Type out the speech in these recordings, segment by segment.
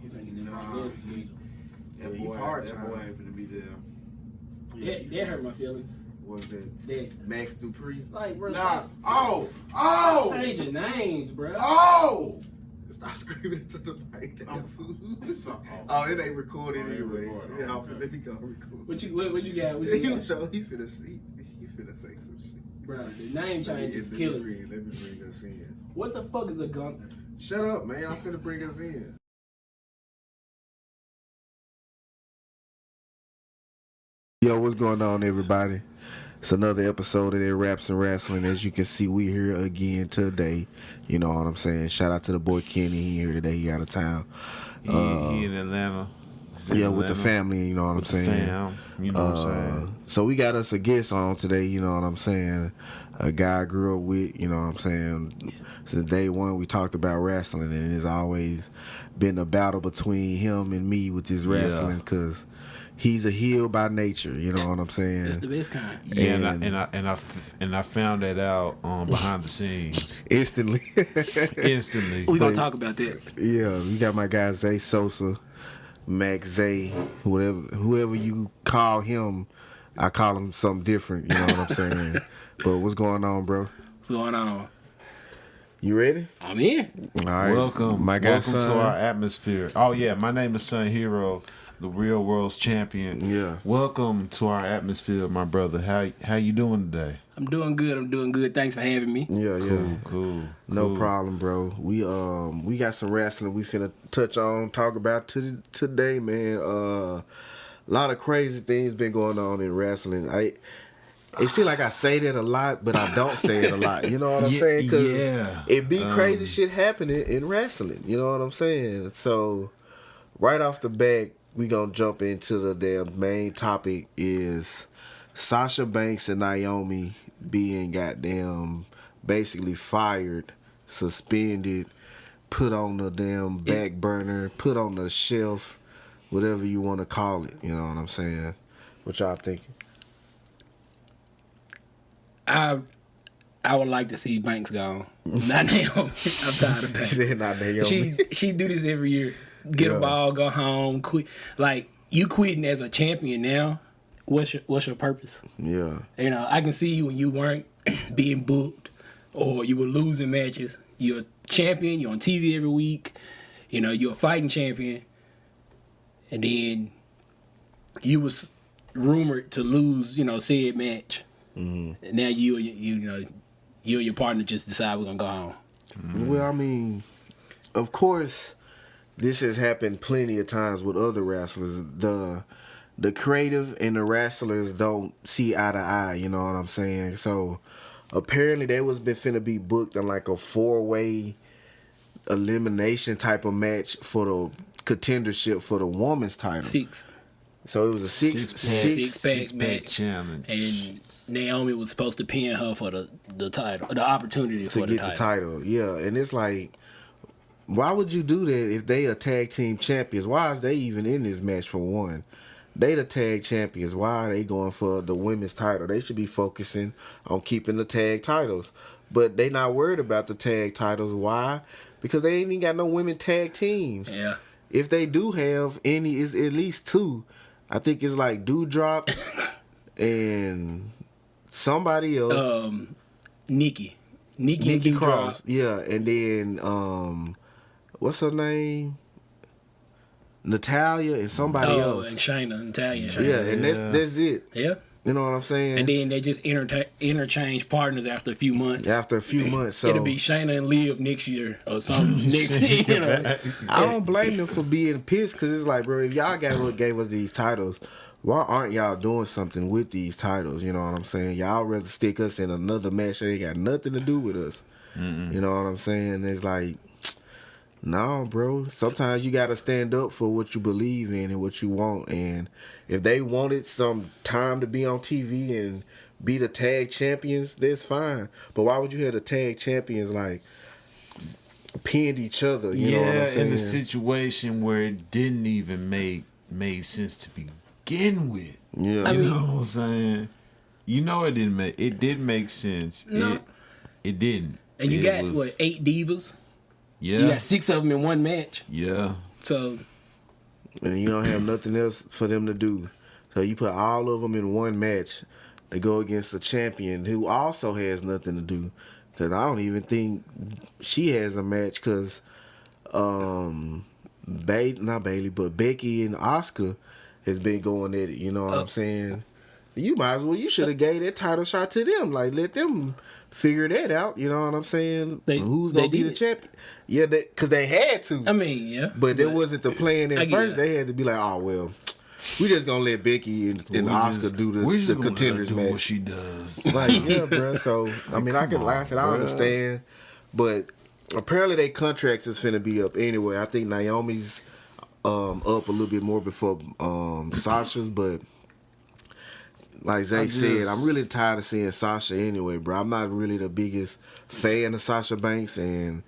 He finna get that schedule. That boy ain't finna be there. That hurt my feelings. What's that? Max Dupree? Like, bro. Nah. Stop changing names, bro. Oh! Stop screaming into the mic, damn fool. It ain't recorded anyway. Let me go record. What you got? He finna say some shit. Bro, the name change is killing me. Let me bring us in. What the fuck is a Gunther? Shut up, man. I'm finna bring us in. Yo, what's going on, everybody? It's another episode of that Raps and Wrestling. As you can see, we here again today. You know what I'm saying? Shout out to the boy Kenny. He here today. He out of town. He in Atlanta. With the family. You know what I'm saying? Fam, you know what I'm saying? So we got us a guest on today. You know what I'm saying? A guy I grew up with. You know what I'm saying? Since day one, we talked about wrestling, and it's always been a battle between him and me with this wrestling because. He's a heel by nature, you know what I'm saying? That's the best kind. Yeah, and I found that out behind the scenes instantly. We gonna talk about that. Yeah, we got my guy Zay Sosa, Max Zay, whoever you call him, I call him something different. You know what I'm saying? But what's going on, bro? What's going on? You ready? I'm in. All right. Welcome, my guy, welcome to our atmosphere. Oh yeah, my name is Son Hero. The real world's champion. Yeah. Welcome to our atmosphere, my brother. How you doing today? I'm doing good. Thanks for having me. Yeah. Cool. No problem, bro. We got some wrestling we finna talk about today, man. A lot of crazy things been going on in wrestling. It seems like I say that a lot, but I don't say it a lot. You know what I'm saying? Cause it be crazy shit happening in wrestling. You know what I'm saying? So right off the bat, we gonna jump into the damn main topic is Sasha Banks and Naomi being goddamn basically fired, suspended, put on the damn back burner, put on the shelf, whatever you want to call it. You know what I'm saying? What y'all thinking? I would like to see Banks gone. Not Naomi. I'm tired of Banks. Not Naomi. She do this every year. Get a ball, go home, quit. Like, you quitting as a champion now. What's your purpose? Yeah. You know, I can see you when you weren't being booked or you were losing matches. You're a champion. You're on TV every week. You know, you're a fighting champion. And then you was rumored to lose, said match. Mm-hmm. And now you and your partner just decide we're going to go home. Mm-hmm. Well, I mean, of course, this has happened plenty of times with other wrestlers. The creative and the wrestlers don't see eye to eye, you know what I'm saying? So apparently they was finna be booked in like a 4-way elimination type of match for the contendership for the women's title. 6. So it was a six-pack match challenge. And Naomi was supposed to pin her for the title, the opportunity for the title. To get the title, yeah. And it's like, why would you do that if they are tag team champions? Why is they even in this match for one? They the tag champions. Why are they going for the women's title? They should be focusing on keeping the tag titles. But they not worried about the tag titles. Why? Because they ain't even got no women tag teams. Yeah. If they do have any, it's at least 2. I think it's like Doudrop and somebody else. Nikki Cross. Yeah, and then what's her name? Natalia and somebody else. And Natalia and Shayna. Yeah, and that's it. Yeah. You know what I'm saying? And then they just interchange partners after a few months. So it'll be Shayna and Liv next year or something. next year, I don't blame them for being pissed because it's like, bro, if y'all gave us these titles, why aren't y'all doing something with these titles? You know what I'm saying? Y'all rather stick us in another match that ain't got nothing to do with us. Mm-mm. You know what I'm saying? It's like, no, bro. Sometimes you got to stand up for what you believe in and what you want. And if they wanted some time to be on TV and be the tag champions, that's fine. But why would you have the tag champions like pinned each other? You know what I'm saying? In a situation where it didn't even made sense to begin with. Yeah, you know what I'm saying? You know it didn't make sense. No. It didn't. And you got 8 divas? Yeah. You got 6 of them in one match. Yeah. So and you don't have nothing else for them to do. So you put all of them in one match to go against the champion who also has nothing to do. Because I don't even think she has a match because not Bailey, but Becky and Oscar has been going at it. You know what I'm saying? You might as well. You should have gave that title shot to them. Like, let them figure that out. You know what I'm saying? Who's gonna be the champion? Yeah, because they had to. I mean, yeah. But that wasn't the plan at first. They had to be like, oh well, we just gonna let Becky and Oscar do the contenders match. What she does. Like, yeah, bro. So I mean, I can laugh and I understand, but apparently their contracts is finna be up anyway. I think Naomi's up a little bit more before Sasha's, but. Like Zay said, I'm really tired of seeing Sasha anyway, bro. I'm not really the biggest fan of Sasha Banks, and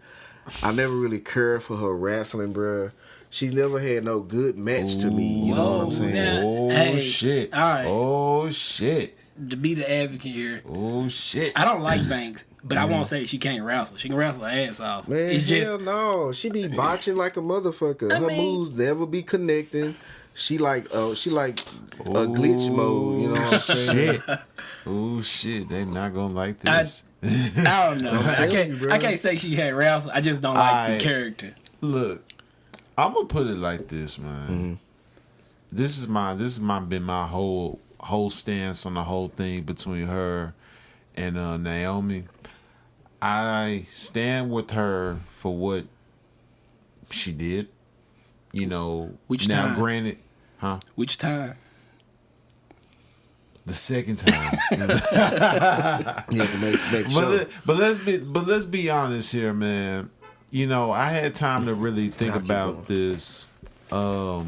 I never really cared for her wrestling, bro. She's never had no good match to me. You know what I'm saying? Shit. All right. Oh, shit. To be the advocate here. Oh, shit. I don't like Banks, but I won't say she can't wrestle. She can wrestle her ass off. Man, it's hell no. She be botching like a motherfucker. Her moves never be connecting. She like a glitch mode, you know what I'm saying? Shit. Oh shit, they not gonna like this. I don't know. I can't say she had wrestle. I just don't like the character. Look, I'm gonna put it like this, man. Mm-hmm. This is my whole stance on the whole thing between her and Naomi. I stand with her for what she did. You know, which now time? Granted, huh? Which time? The second time. make sure. But let's be honest here, man. You know, I had time to really think about this. I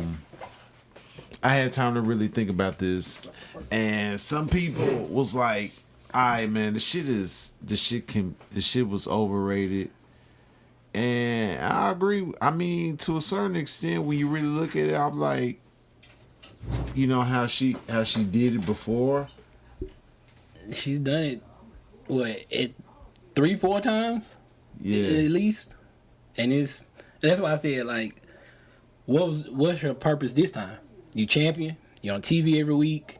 had time to really think about this, and some people was like, "All right, man, this shit was overrated." And I agree. I mean, to a certain extent, when you really look at it, I'm like, you know how she did it before. She's done it. What 3-4 times? Yeah, at least. And that's why I said, like, what's your purpose this time? You champion. You're on TV every week.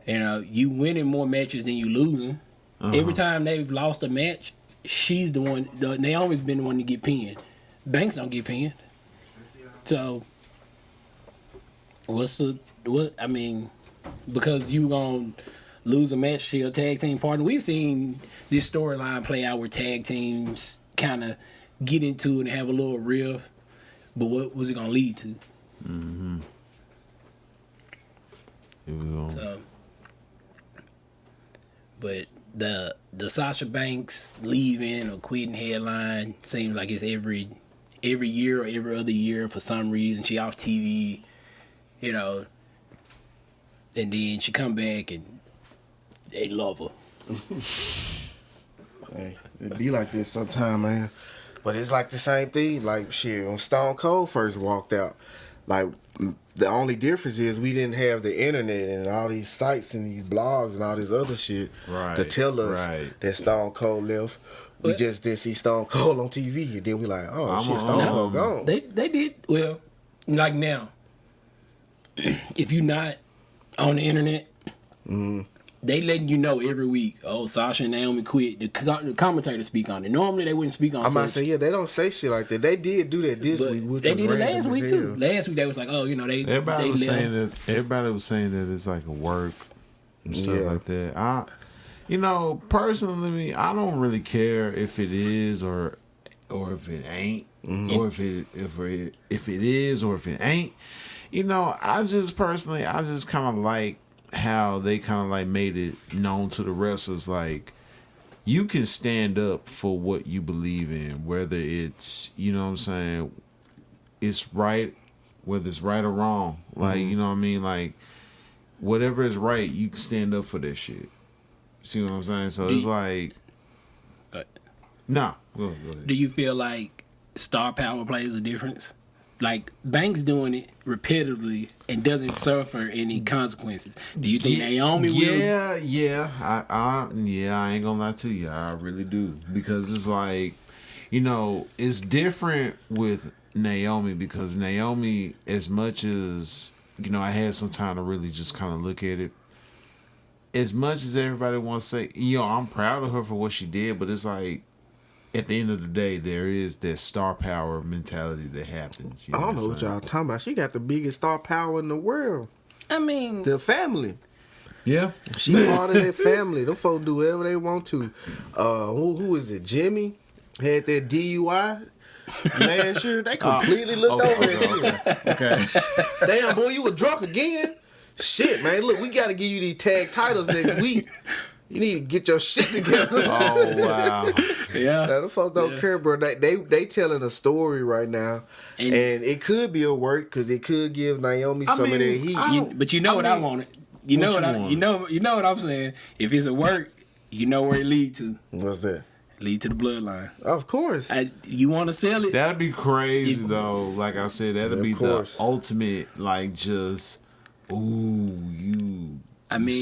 You know, you winning more matches than you losing. Every time they've lost a match, she's the one. Naomi's been the one to get pinned. Banks don't get pinned. So, I mean, because you gonna lose a match to your tag team partner. We've seen this storyline play out where tag teams kind of get into it and have a little riff. But what was it gonna lead to? Mm-hmm. So, but the Sasha Banks leaving or quitting headline seems like it's every year or every other year for some reason. She off TV, you know, and then she come back and they love her. Hey, it be like this sometime, man. But it's like the same thing. Like shit, when Stone Cold first walked out, like the only difference is we didn't have the internet and all these sites and these blogs and all this other shit to tell us that Stone Cold left. We just didn't see Stone Cold on TV, and then we like, oh shit, Stone Cold gone. They did well. Like now, if you're not on the internet, they letting you know every week. Oh, Sasha and Naomi quit. The commentators speak on it. Normally they wouldn't speak on. I might say they don't say shit like that. They did do that this week. Which they was did it last week too. Hell. Last week they was like, oh, you know, everybody was saying that it's like a work and stuff like that. You know, personally, I don't really care if it is or if it ain't, or if it is or if it ain't. You know, I just kind of like how they kind of like made it known to the wrestlers, like, you can stand up for what you believe in, whether it's, you know what I'm saying, it's right, whether it's right or wrong. Like, you know what I mean? Like, whatever is right, you can stand up for that shit. See what I'm saying? So it's like, go ahead. Do you feel like star power plays a difference? Like, Banks doing it repetitively and doesn't suffer any consequences. Do you think Naomi will? Yeah. I ain't gonna lie to you. I really do. Because it's like, you know, it's different with Naomi, because Naomi, as much as, I had some time to really just kind of look at it. As much as everybody wants to say, I'm proud of her for what she did, but it's like, at the end of the day, there is that star power mentality that happens. I don't know what y'all talking about. She got the biggest star power in the world. I mean, the family. Yeah. She part of that family. Them folks do whatever they want to. Who is it? Jimmy had that DUI last year. They completely looked over that shit. Okay. Damn, boy, you were drunk again? Shit, man. Look, we got to give you these tag titles next week. You need to get your shit together. Oh, wow. Yeah. Now, the folks don't care, bro. They telling a story right now. And it could be a work because it could give Naomi some of that heat. But you know what I wanted. You know what I'm saying. If it's a work, you know where it lead to. What's that? Lead to the bloodline. Of course. You want to sell it? That'd be crazy though. Like I said, that'd be the ultimate. Like just, you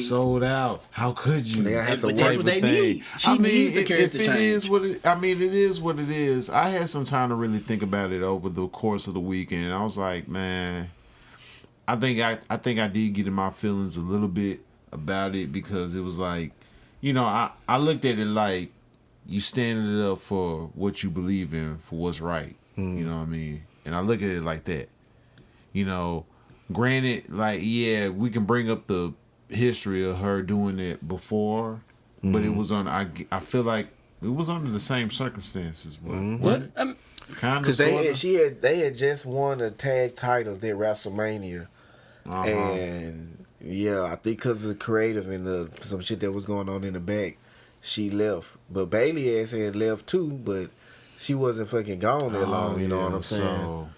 sold out. How could you? That's what they need. She needs a character change. It is what it is. I had some time to really think about it over the course of the weekend. I was like, man, I think I did get in my feelings a little bit about it because it was like, I looked at it like you standing it up for what you believe in, for what's right. You know what I mean? And I look at it like that. Granted, like, yeah, we can bring up the history of her doing it before, but it was on. I feel like it was under the same circumstances. What? Kind of. Because they had just won the tag titles at WrestleMania, and yeah, I think because of the creative and some shit that was going on in the back, she left. But Bailey ass had left too, but she wasn't fucking gone that long. You know what I'm saying? So,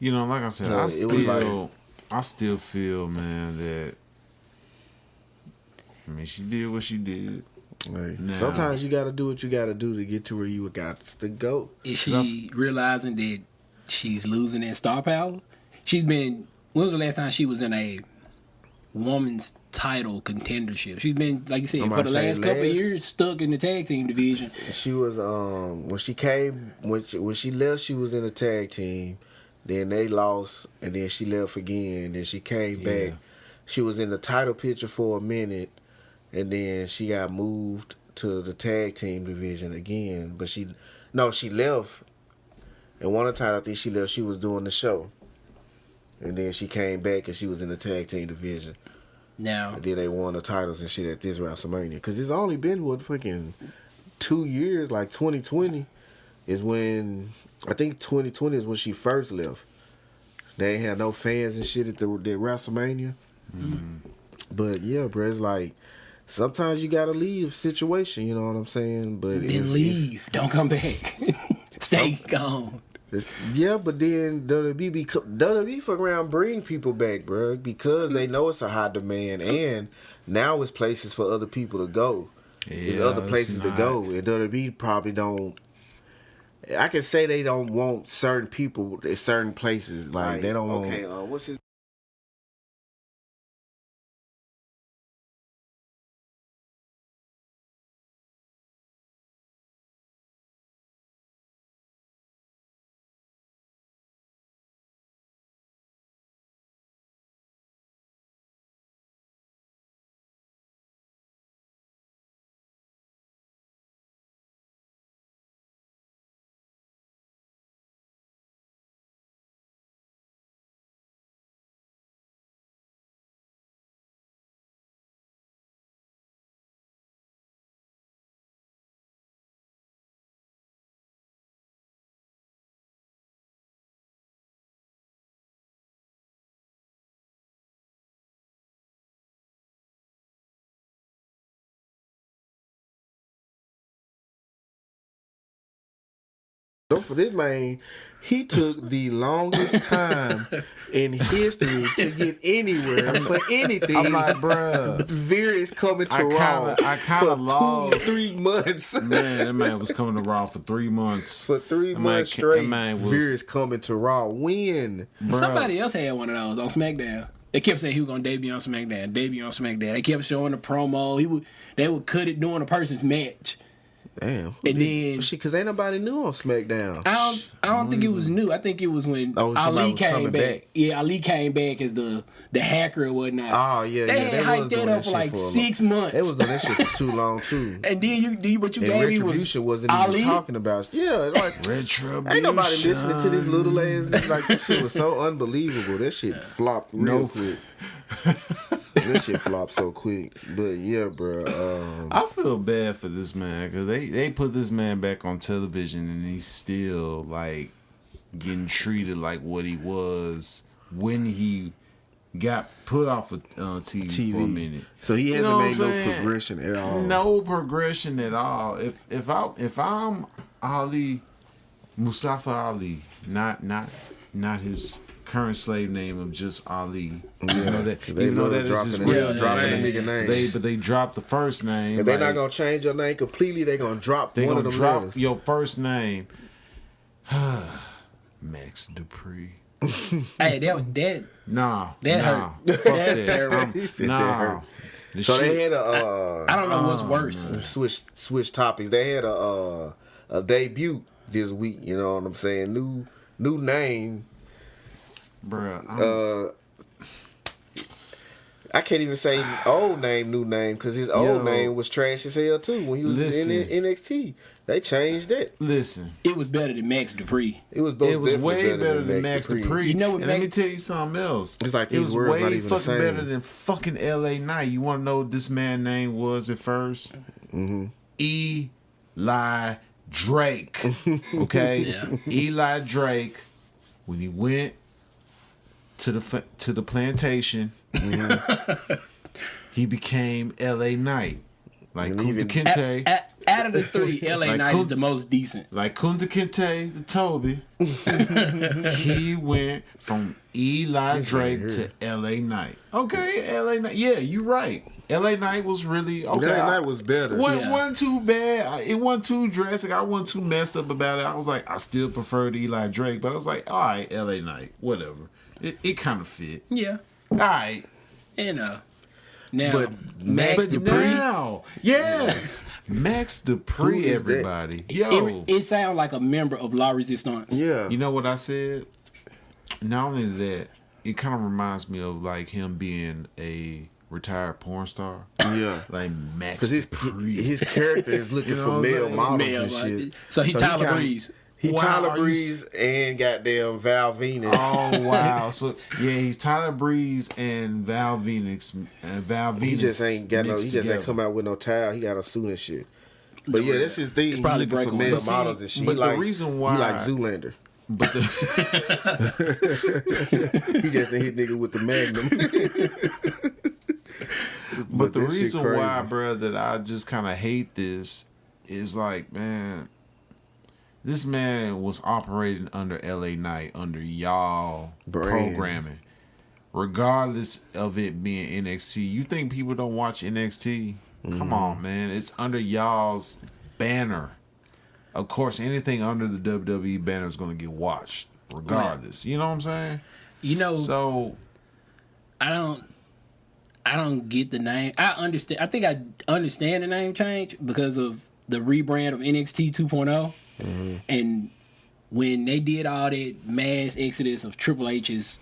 like I said, I still feel, man, that. I mean, she did what she did. Right. Sometimes you got to do what you got to do to get to where you got to go. Is she realizing that she's losing that star power? When was the last time she was in a woman's title contendership? She's been, like you said, for the last couple of years, stuck in the tag team division. She was, when she left, she was in the tag team. Then they lost, and then she left again. Then she came back. She was in the title picture for a minute. And then she got moved to the tag team division again. But she left. And one of the times I think she left, she was doing the show. And then she came back and she was in the tag team division. Now. And then they won the titles and shit at this WrestleMania. Because it's only been, fucking 2 years, like 2020 is when, I think 2020 is when she first left. They ain't had no fans and shit at the WrestleMania. Mm-hmm. But yeah, bro, it's like, sometimes you gotta leave situation, you know what I'm saying? But then leave. Don't come back. Stay gone. Yeah, but then WWE fuck around bring people back, bro, because they know it's a high demand, and now it's places for other people to go. There's other places to go, and WWE probably don't. I can say they don't want certain people at certain places, like they don't want. Okay, what's his? For this man, he took the longest time in history to get anywhere for anything. I'm like, bruh. Veer is coming to Raw for lost. 2 to 3 months. Man, that man was coming to Raw for 3 months. For 3 months straight, Veer is coming to Raw. When? Somebody else had one of those on SmackDown. They kept saying he was going to debut on SmackDown. They kept showing the promo. They would cut it during a person's match. Damn. And then shit, cause ain't nobody new on SmackDown. I don't think it was new. I think it was when Ali was came coming back. Yeah, Ali came back as the hacker or whatnot. Oh yeah, they had hyped that up for like 6 months. They was doing that shit for too long too. And then you gave me was Retribution wasn't Ali. even talking about. Yeah, like Retribution. ain't nobody listening to this little ass. Like that shit was so unbelievable. That shit flopped real quick. That shit flopped so quick. But yeah, bro. I feel bad for this man because they put this man back on television and he's still like getting treated like what he was when he got put off of TV for a minute. So he hasn't made no progression at all. No progression at all. If I'm Ali, Mustafa Ali, not his current slave name of just Ali. Yeah. Even though that is his real dropping name. the nigga name. But they dropped the first name. If they're not gonna change your name completely, they're gonna drop one of them drop letters. your first name. Max Dupree. Hey, that hurt. That's terrible. Nah. So they had a. I don't know what's worse. Switch topics. They had a debut this week. You know what I'm saying? New name. Bruh. I can't even say old name, new name, because his old name was trash as hell too when he was in NXT. They changed it. Listen, it was better than Max Dupree. It was way better than Max Dupree. You know what? And let me tell you something else. It's like it was way fucking better than fucking LA Knight. You want to know what this man's name was at first? Mm-hmm. Eli Drake. Okay, Yeah. Eli Drake. When he went to the plantation, he became LA Knight. Like Kunta Kinte. Out of the three, LA Knight is the most decent. Like Kunta Kinte, the Toby. He went from Eli Drake to LA Knight. Okay, LA Knight. Yeah, you're right. LA Knight was really okay. LA Knight was better. Wasn't too bad. It wasn't too drastic. I wasn't too messed up about it. I was like, I still preferred Eli Drake, but I was like, all right, LA Knight, whatever. It kind of fit. Yeah. All right. Now, but Max Dupree. Yes, Max Dupree. Everybody, yo, it sounds like a member of La Resistance. Yeah, you know what I said. Not only that, it kind of reminds me of like him being a retired porn star. Yeah, like Max. Because his character is looking for male models and shit. So he Tyler Breeze. He Tyler Breeze and goddamn Val Venus. Oh wow! So yeah, he's Tyler Breeze and Val Venus. He just ain't got no. He just ain't come out with no towel. He got a suit and shit. But yeah, that's his thing. He's looking for male models and shit. But the reason why he like Zoolander. But he just hit nigga with the Magnum. but the reason why, bro, that I just kind of hate this is like, man. This man was operating under LA Knight, under y'all programming. Regardless of it being NXT. You think people don't watch NXT? Come on, man. It's under y'all's banner. Of course, anything under the WWE banner is going to get watched, regardless. You know what I'm saying? You know, so I don't get the name. I understand. I think I understand the name change because of the rebrand of NXT 2.0. Mm-hmm. And when they did all that mass exodus of Triple H's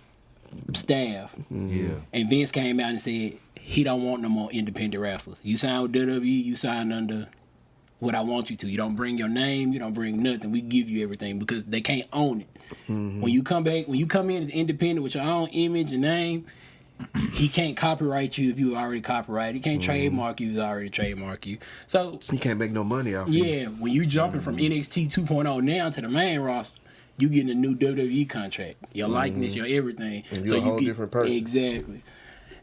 staff, and Vince came out and said he don't want no more independent wrestlers. You sign with WWE, you sign under what I want you to. You don't bring your name, you don't bring nothing. We give you everything because they can't own it. Mm-hmm. When you come in as independent with your own image and name, he can't copyright you if you already copyrighted. He can't trademark you if you already trademark you. So he can't make no money off you. Yeah, when you jumping from NXT 2.0 now to the main roster, you getting a new WWE contract. Your likeness, your everything. And you're a whole different person. Exactly.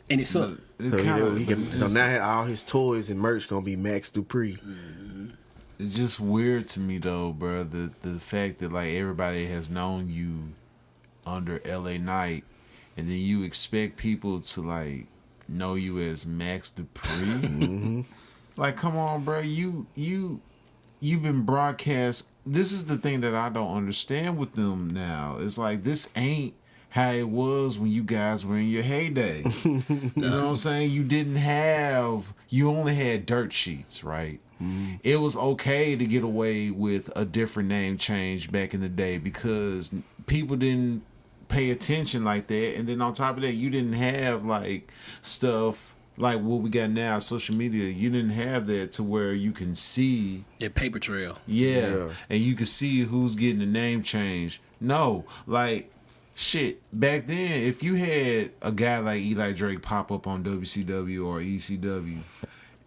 And it's up. So now all his toys and merch gonna be Max Dupree. It's just weird to me though, bro. The fact that like everybody has known you under LA Knight. And then you expect people to like know you as Max Dupree. Like, come on, bro. You've been broadcast. This is the thing that I don't understand with them now. It's like this ain't how it was when you guys were in your heyday. You know what I'm saying? You only had dirt sheets, right? it was okay to get away with a different name change back in the day because people didn't pay attention like that. And then on top of that, you didn't have like stuff like what we got now, social media. You didn't have that to where you can see That paper trail. yeah, and you can see who's getting the name change. No, like shit. Back then, if you had a guy like Eli Drake pop up on WCW or ECW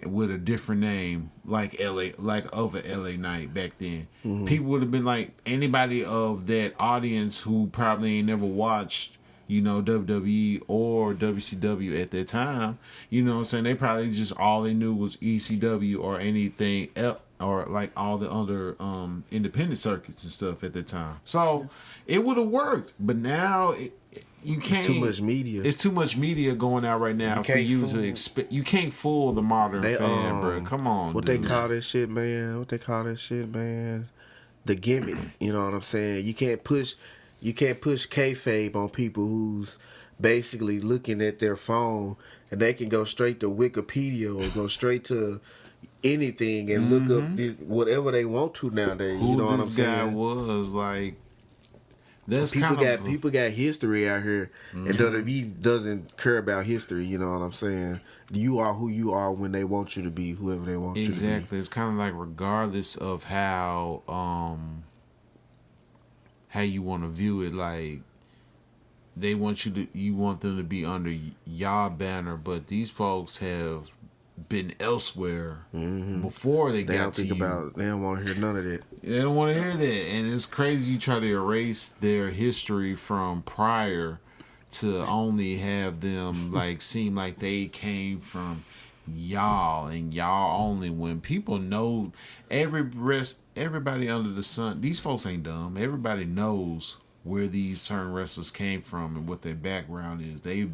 with a different name, like LA, like of a LA Knight back then, people would have been like anybody of that audience who probably ain't never watched, you know, WWE or WCW at that time. You know what I'm saying? They probably just all they knew was ECW or anything else, or like all the other independent circuits and stuff at that time. So it would have worked, but now you can't. It's too much media. It's too much media going out right now for you to expect. You can't fool the modern fan, bro. Come on, what dude. they call this shit, man? The gimmick. You know what I'm saying? You can't push kayfabe on people who's basically looking at their phone and they can go straight to Wikipedia or go straight to anything and look up whatever they want to nowadays. Who you know what I'm this guy saying? was like. That's people got history out here, and WWE doesn't care about history. You know what I'm saying? You are who you are when they want you to be, whoever they want you to be. Exactly. It's kind of like regardless of how you want to view it, like you want them to be under y'all banner, but these folks have been elsewhere before they got to you. They don't want to hear none of that. They don't want to hear that, and it's crazy you try to erase their history from prior to only have them like seem like they came from y'all and y'all only. When people know everybody under the sun, these folks ain't dumb. Everybody knows where these certain wrestlers came from and what their background is. They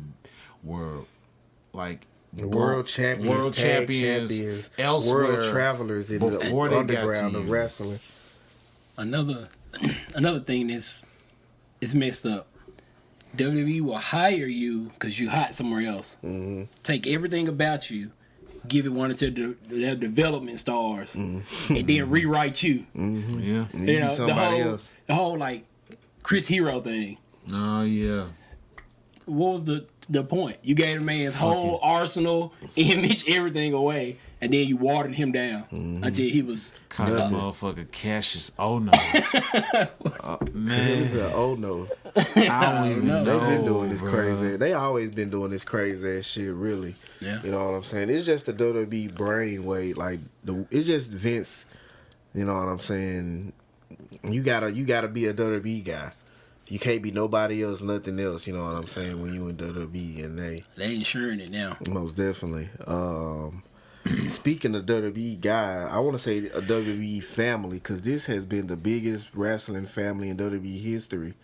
were like world champions, elsewhere, world travelers in the underground of wrestling. Another thing is messed up. WWE will hire you because you hot somewhere else. Take everything about you, give it one of their development stars, and then rewrite you. Yeah, You know, somebody else. The whole like Chris Hero thing. Oh yeah. What was the point? You gave a man's whole arsenal, image, everything away, and then you watered him down until he was Caught that motherfucker Cassius. Oh no, man. He's an old no. I don't even know. They've been doing this bro. crazy. They always been doing this crazy ass shit. Really. Yeah. You know what I'm saying? It's just the WWE brain way. Like it's just Vince. You know what I'm saying? You gotta be a WWE guy. You can't be nobody else, nothing else. You know what I'm saying? When you in WWE and they insuring it now. most definitely. Speaking of WWE guy, I want to say a WWE family because this has been the biggest wrestling family in WWE history,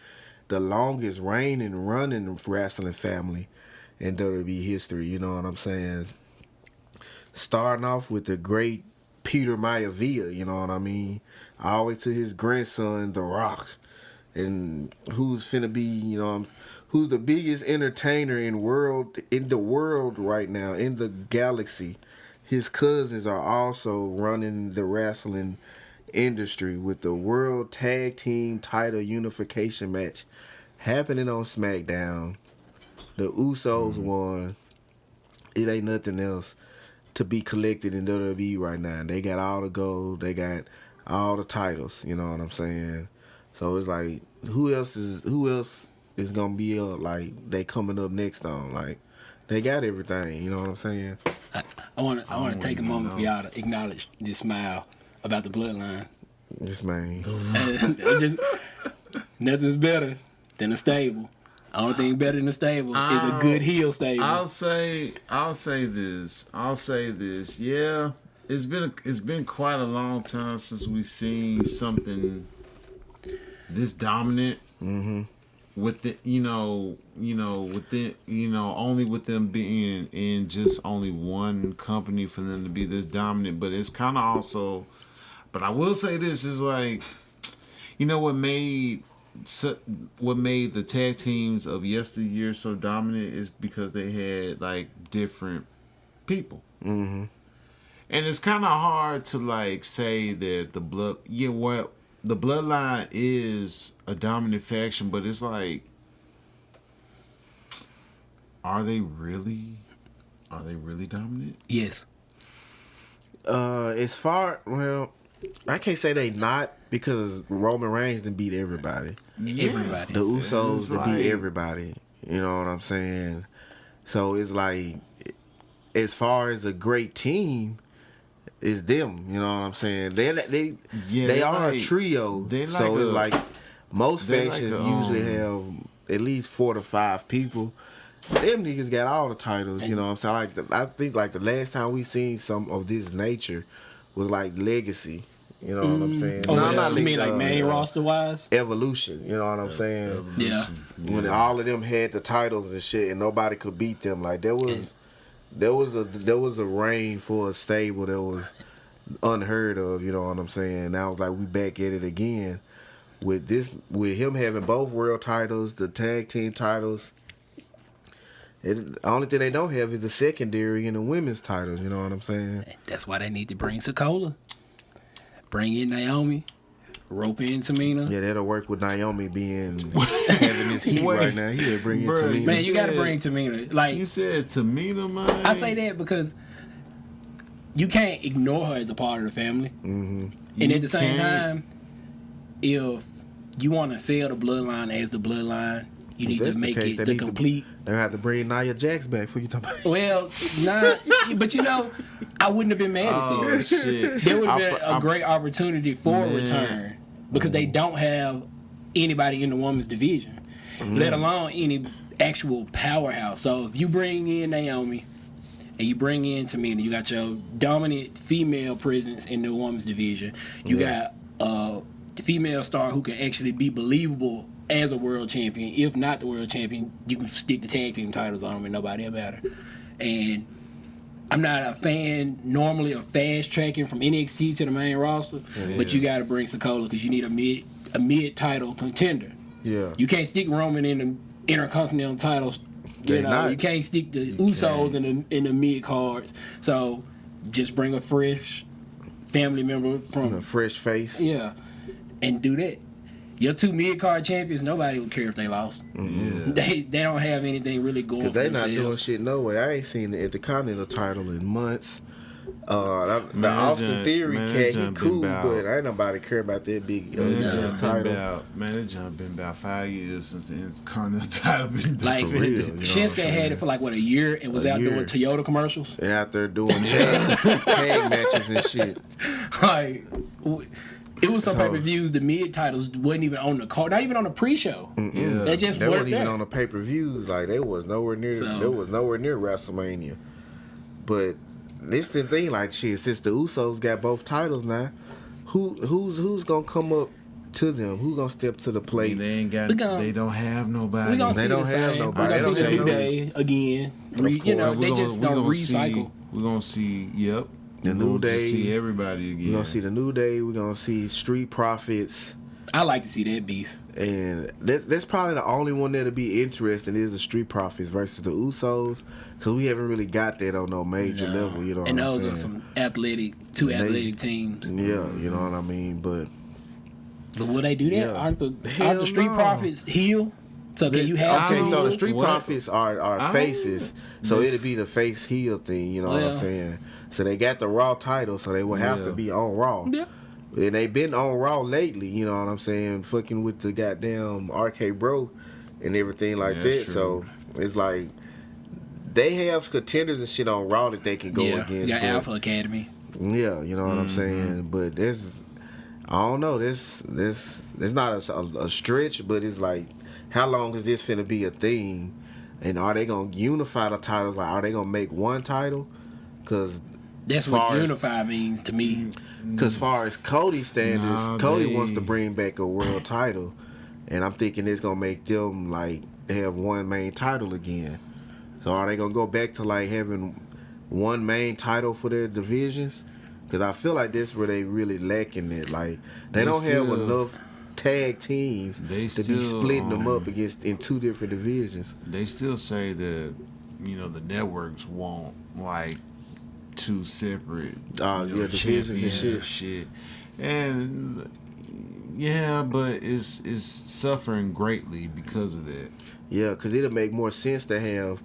the longest reigning running wrestling family in WWE history. You know what I'm saying? Starting off with the great Peter Maivia. You know what I mean? All the way to his grandson, The Rock. And who's finna be, you know, who's the biggest entertainer in the world right now, in the galaxy. His cousins are also running the wrestling industry with the World Tag Team Title Unification match happening on SmackDown. The Usos won. It ain't nothing else to be collected in WWE right now. They got all the gold. They got all the titles. You know what I'm saying? So it's like, who else is gonna be like they coming up next on? Like, they got everything. You know what I'm saying? I want to take a moment for y'all to acknowledge this smile about the bloodline. This man. Just nothing's better than a stable. Only thing better than a stable is a good heel stable. I'll say this. Yeah, it's been quite a long time since we've seen something this dominant. With the, only with them being in just only one company for them to be this dominant. But it's kind of also, but I will say this is like, what made the tag teams of yesteryear so dominant is because they had like different people. And it's kind of hard to like say that the bloodline is a dominant faction, but it's like, are they really dominant? Yes. As far, well, I can't say they not, because Roman Reigns done beat everybody. Everybody. The Usos It's done like- beat everybody. You know what I'm saying? So it's like, as far as a great team, it's them. You know what I'm saying? They they're are a like- trio. they're So like it's a- like most they're like factions a, usually have at least 4 to 5 people. Them niggas got all the titles. You know what I'm saying? I think like the last time we seen some of this nature was like Legacy. You know what I'm saying? Oh, No, yeah. not You mean Legacy, like main roster wise? Evolution. You know what I'm saying? Yeah. When all of them had the titles and shit, and nobody could beat them. Like there was a reign for a stable that was unheard of. You know what I'm saying? Now it's like we back at it again with him having both world titles, the tag team titles. The only thing they don't have is the secondary and the women's titles. You know what I'm saying? That's why they need to bring Sokola. Bring in Naomi. Rope in Tamina. Yeah, that'll work with Naomi having this heat Wait, right now. He'll bring in bruh, Tamina. Man, you got to said- bring Tamina. Like, You said Tamina, man. I say that because you can't ignore her as a part of the family. Mm-hmm. And at the same can't. time, if you want to sell the bloodline as the bloodline, you need If that's to the make case, it they the need to- complete. They have to bring Nia Jax back for you talking about. Well, but you know, I wouldn't have been mad at Oh that. shit! There would have been a great opportunity for a Man. return because they don't have anybody in the women's division, let alone any actual powerhouse. So if you bring in Naomi and you bring in Tamina, you got your dominant female presence in the women's division. You got a female star who can actually be believable as a world champion. If not the world champion, you can stick the tag team titles on them and nobody will matter. And I'm not a fan normally of fast tracking from NXT to the main roster, but you got to bring Sokola because you need a mid title contender. Yeah. You can't stick Roman in the Intercontinental titles. They not. You can't stick the Usos in the mid cards. So just bring a fresh family member from A fresh face. yeah, and do that. Your 2 mid card champions, nobody would care if they lost. They don't have anything really going for Cause they not themselves. doing shit no way. I ain't seen the Intercontinental title in months. The Man, that Austin junk- Theory man, that cat, he junk cool, been about- but ain't nobody care about that big Man, ass title. that jump been about 5 years since the Intercontinental title been done. Like For real, you know what I'm Shinsuke had saying? it for like what, a year and was A out year. doing Toyota commercials. And out there doing tag matches and shit. Like it was some So- pay-per-views. The mid titles wasn't even on the card, not even on the pre-show. Yeah. They just They weren't weren't even there. on the pay per views. Like they was nowhere near. So- There was nowhere near WrestleMania. But this the thing. Like shit, since the Usos got both titles now, who's gonna come up to them? Who gonna step to the plate? They ain't got. We gon- They don't have nobody. We gonna They see don't the have same. nobody. We They gonna see don't the New have Day again. Of You know, course. they just don't recycle. We're gonna see. Yep. The We New gonna just Day. See everybody again. We're gonna see the New Day. We're gonna see Street Profits. I like to see that beef. And that's probably the only one that'll be interesting is the Street Profits versus the Usos, because we haven't really got that on no major level. You know what And I'm those saying? are some two athletic teams. Yeah, you know what I mean. But But will they do that? Yeah. Aren't Hell the Street no. Profits heel? So can you have okay, two? so the Street What? Profits are faces, so it'll be the face heel thing. You know what I'm Yeah. saying? So they got the Raw title, so they will have to Yeah. be on Raw. Yeah. And they been on Raw lately, you know what I'm saying? Fucking with the goddamn RK Bro and everything like Yeah, that. true. So it's like they have contenders and shit on Raw that they can go Yeah, against. you got but- Alpha Academy. Yeah, you know what I'm Mm-hmm. saying. But this, I don't know. This not a stretch, but it's like, how long is this finna be a thing? And are they gonna unify the titles? Like, are they gonna make one title? Because That's what unify means to me. Because far as Cody standards, Nah, Cody they- wants to bring back a world title, and I'm thinking it's gonna make them like have one main title again. So are they gonna go back to like having one main title for their divisions? Because I feel like this where they really lacking it. Like they don't have still- enough tag teams They to still, be splitting them up against in 2 different divisions. They still say that the networks won't like two separate divisions and shit. And yeah, but it's suffering greatly because of that. Yeah, because it'll make more sense to have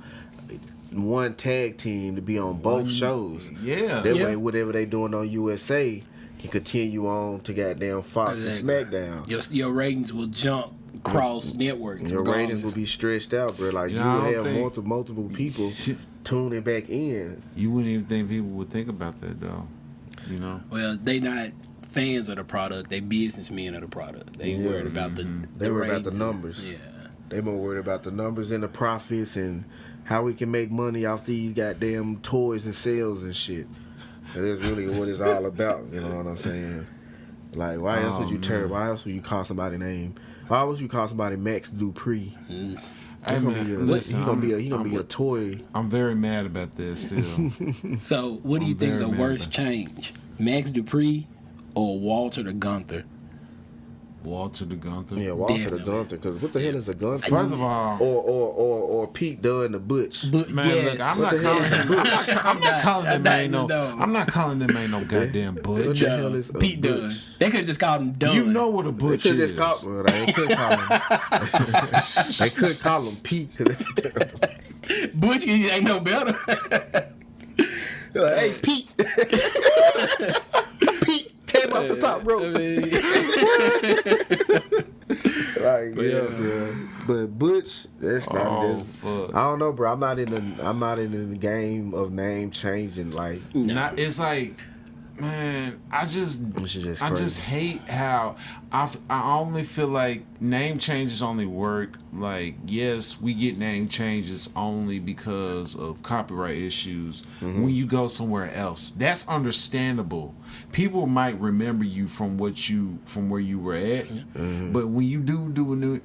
one tag team to be on both shows. Yeah. That way, whatever they doing on USA can continue on to goddamn Fox and SmackDown. Your ratings will jump cross networks. Your ratings will be stretched out, bro. Like, you will have multiple people tuning back in. You wouldn't even think people would think about that, though. You know? Well, they not fans of the product. They businessmen of the product. They worried about the worried about the numbers. Yeah. They more worried about the numbers and the profits and how we can make money off these goddamn toys and sales and shit. And that's really what it's all about. You know what I'm saying? Like, why else would you Why else would you call somebody name? Why would you call somebody Max Dupree? He gonna be a toy. I'm very mad about this still. So, what do you think is the worst change? Max Dupree or Walter the Gunther? Walter the Gunther. Yeah, Walter the Gunther. Because what the hell is a Gunther? First of all, or Pete Dunne the Butch. Man, look, I'm not calling them man no. I'm not calling them man no goddamn Butch. What the hell is Pete Dunne? They could just call him Dunne. You know what a Butch is? They couldn't call him. They couldn't call him Pete because it's terrible. Butch ain't no better. Like, hey, Pete. Pete came off the top rope. But Butch, that's not. Fuck. I don't know, bro. I'm not in the game of name changing. Like, it's like, man, I just hate how I only feel like name changes only work. Like, yes, we get name changes only because of copyright issues. When you go somewhere else, that's understandable. People might remember you from where you were at, but when you do a new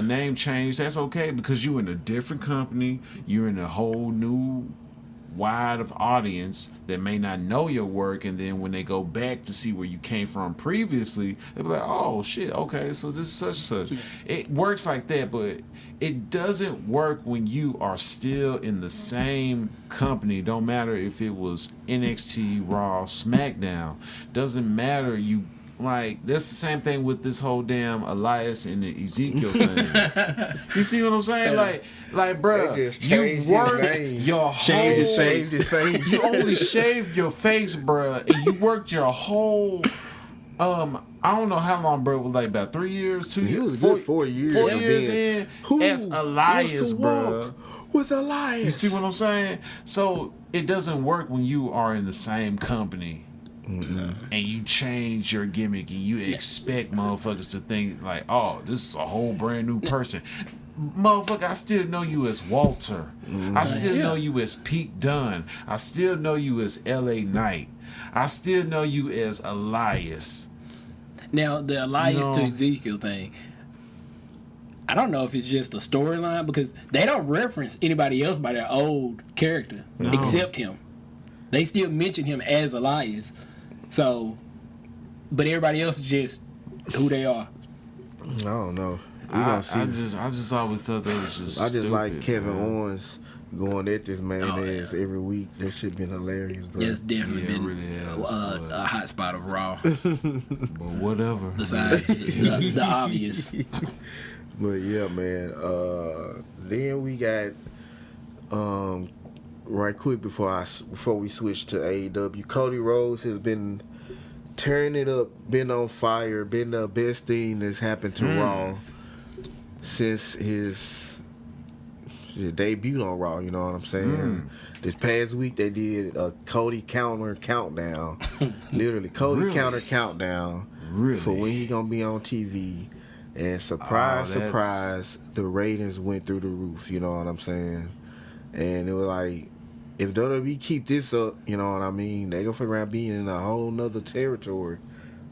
name change, that's okay because you're in a different company. You're in a whole new wide of audience that may not know your work, and then when they go back to see where you came from previously, they'll be like, oh shit, okay, so this is such and such. It works like that, but it doesn't work when you are still in the same company. Don't matter if it was NXT, Raw, SmackDown, doesn't matter. You like, that's the same thing with this whole damn Elias and the Ezekiel thing. You see what I'm saying? Like, bro, you worked your whole shaved his face. You only shaved your face, bro, and you worked your whole. I don't know how long, bro. Was like about 3 years, 2 years. He was good 4 years. 4 years in as Elias, bro. With Elias, you see what I'm saying? So it doesn't work when you are in the same company. And you change your gimmick and you expect motherfuckers to think like, oh, this is a whole brand new person. Motherfucker, I still know you as Walter. I still know you as Pete Dunne. I still know you as LA Knight. I still know you as Elias. Now, the Elias to Ezekiel thing, I don't know if it's just a storyline because they don't reference anybody else by their old character except him. They still mention him as Elias. So, but everybody else is just who they are. I don't know. I just always thought that was just. I just stupid, like Kevin Owens going at this man ass every week. That shit been hilarious, bro. It's definitely been really a hot spot of Raw. But whatever. Besides the obvious. But yeah, man. Then we got right quick before we switch to AEW, Cody Rhodes has been tearing it up, been on fire, been the best thing that's happened to Raw since his debut on Raw. You know what I'm saying? This past week they did a Cody counter countdown, literally Cody counter countdown for when he gonna be on TV. And surprise, the ratings went through the roof. You know what I'm saying? And it was like, if WWE keep this up, you know what I mean, they gonna figure out being in a whole nother territory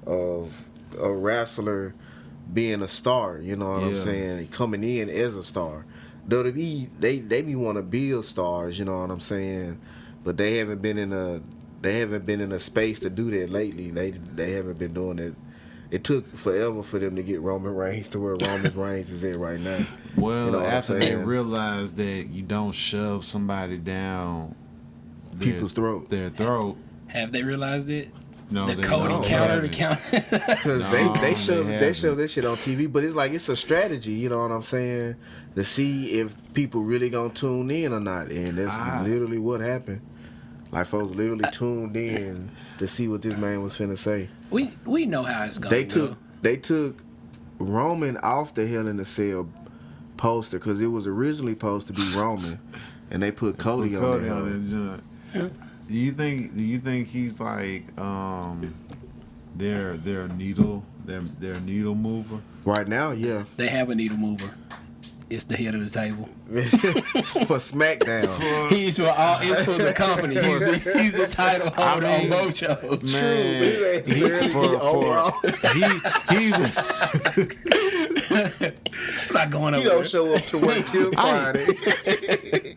of a wrestler being a star. You know what I'm saying? Coming in as a star. WWE, they be want to build stars. You know what I'm saying? But they haven't been in a space to do that lately. They haven't been doing it. It took forever for them to get Roman Reigns to where Roman Reigns is at right now. Well, you know after they realized that you don't shove somebody down people's throat. Their throat. Have they realized it? No, The they Cody don't. counter, the counter. Because they show haven't. this shit on TV, but it's like it's a strategy, you know what I'm saying, to see if people really gonna tune in or not, and that's literally what happened. Like folks literally tuned in to see what this man was finna say. We know how it's going. They took Roman off the Hell in a Cell poster because it was originally supposed to be Roman, and they put Cody on there. Do you think he's like their needle mover? Right now, yeah. They have a needle mover. It's the head of the table. For SmackDown. He's for the company. He's the title holder on both shows. Man, I'm not going over He don't there. show up to work till Friday.